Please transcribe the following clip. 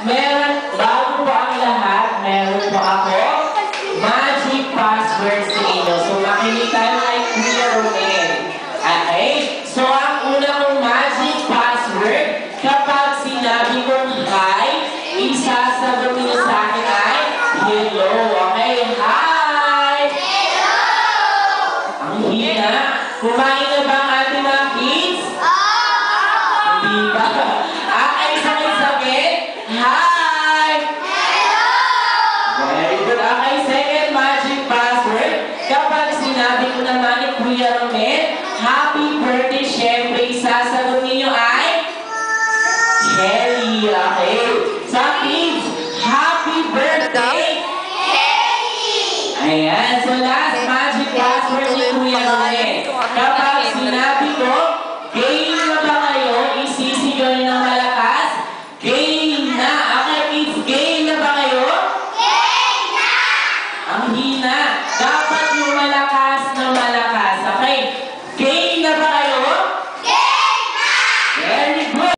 Meron, bago po ang lahat, meron po ako magic password sa inyo. So, makinig tayo kay Kuya Romel. Okay? So, ang una kong magic password, kapag sinabi kong hi, isasagot niyo sa akin ay hello. Okay? Hi! Hello! Ang hina. Kumain na ba ang ating mga kids? Hindi ba? Okay, sakit-sakit. Hi! Hello! Very good. Okay, second magic password. Kapag sinabi ko naman ni Kuya Romel, happy birthday, syempre, isasagot ninyo ay Kelly. Okay? Sa kids, happy birthday, Kelly! Ayan. So last magic password ni Kuya Romel. Kapag sinabi ko,